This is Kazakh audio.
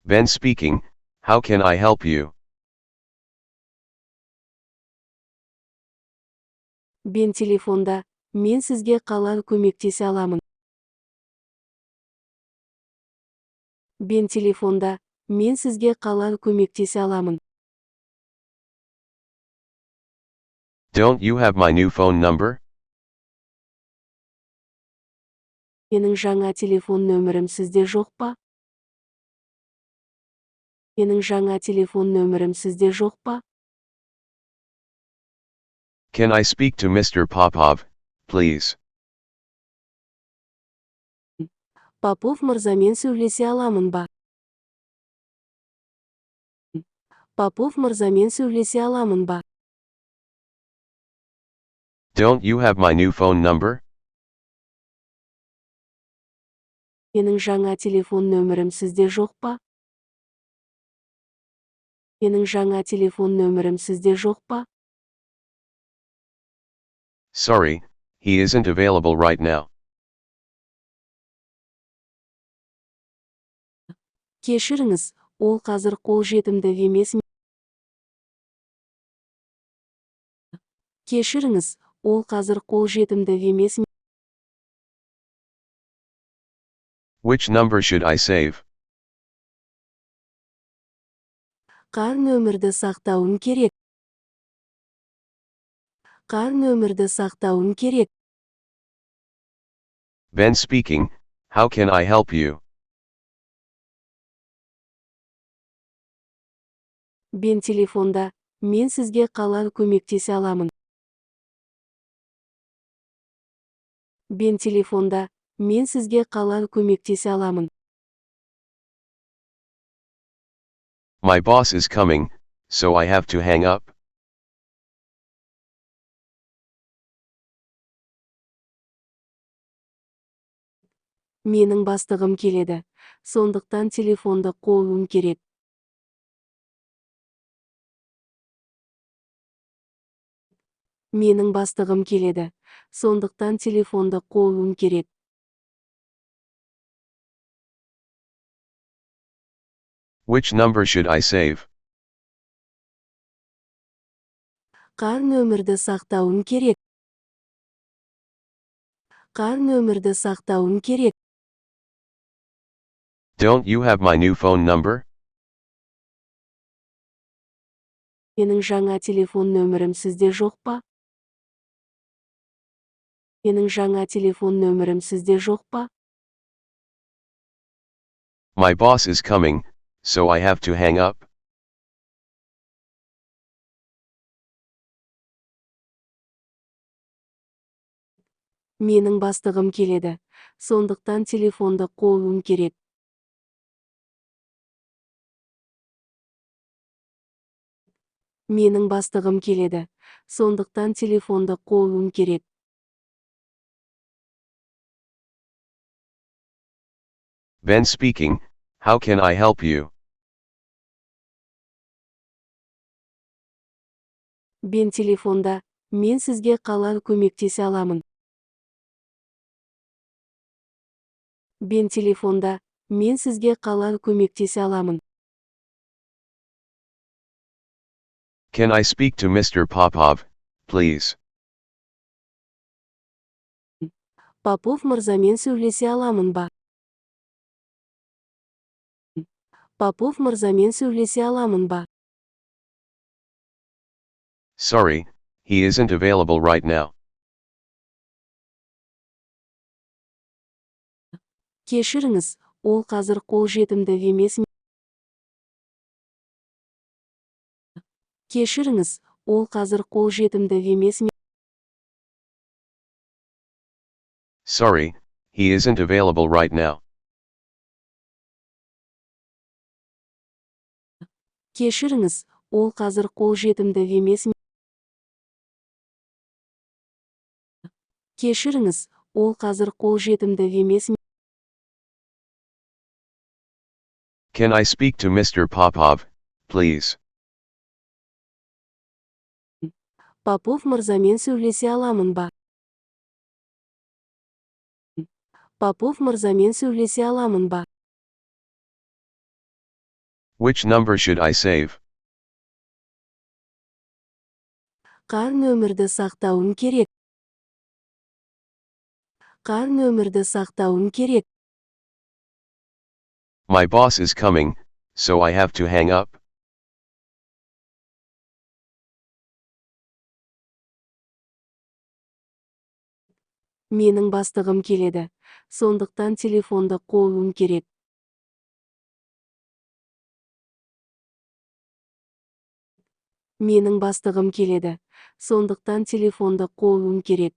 Ben speaking, how can I help you? Ben telefonda, men sizga қалай көмектесе аламын? Ben telefonda, men sizga қалай көмектесе аламын? Don't you have my new phone number? Менің жаңа телефон нөмірім сізде жоқ па? Менің жаңа телефон нөмірім сізде жоқ па? Can I speak to Mr. Popov, please? Попов мырзамен сөйлесе аламын ба? Попов мырзамен сөйлесе аламын ба? Don't you have my new phone number? Менің жаңа телефон нөмірім сізде жоқ па? Менің жаңа телефон нөмірім сізде жоқ па? Sorry, he isn't available right now. Кешіріңіз, ол қазір қолжетімді емес. Кешіріңіз, ол қазір қолжетімді емес. Which number should I save? Қай нөмірді сақтауым керек? Қай нөмірді сақтауым керек? Ben speaking, how can I help you? Ben телефонда, мен сізге қалай көмектесе аламын? Ben телефонда, мен сізге қалай көмектесе аламын? My boss is coming, so I have to hang up. Менің бастығым келеді, сондықтан телефонды қоюым керек. Менің бастығым келеді, сондықтан телефонды қоюым керек. Which number should I save? Қай нөмірді сақтауым керек? Қай нөмірді сақтауым керек? Don't you have my new phone number? Менің жаңа телефон нөмірім сізде жоқ па? Менің жаңа телефон нөмірім сізде жоқ па? My boss is coming, so I have to hang up. Менің бастығым келеді, сондықтан телефонды қоюым керек. Менің бастығым келеді, сондықтан телефонды қоюым керек. Ben speaking, how can I help you? Ben телефонда, мен сізге қалай көмектесе аламын? Ben телефонда, мен сізге қалай көмектесе аламын? Can I speak to Mr. Popov, please? Попов мырзамен сөйлесе аламын ба? Попов мырзамен сөйлесе аламын ба? Sorry, he isn't available right now. Кешіріңіз, ол қазір қолжетімді емес. Кешіріңіз, ол қазір қолжетімді емес. Sorry, he isn't available right now. Кешіріңіз, ол қазір қолжетімді емес. Кешіріңіз, ол қазір қолжетімді емес. Can I speak to Mr. Popov, please? Попов мырзамен сөйлесе аламын ба? Попов мырзамен сөйлесе аламын ба? Which number should I save? Қар нөмірді сақтауым керек. Қар нөмірді сақтауым керек. My boss is coming, so I have to hang up. Менің бастығым келеді. Сондықтан телефонды қоюым керек. Менің бастығым келеді. Сондықтан телефонды қоюым керек.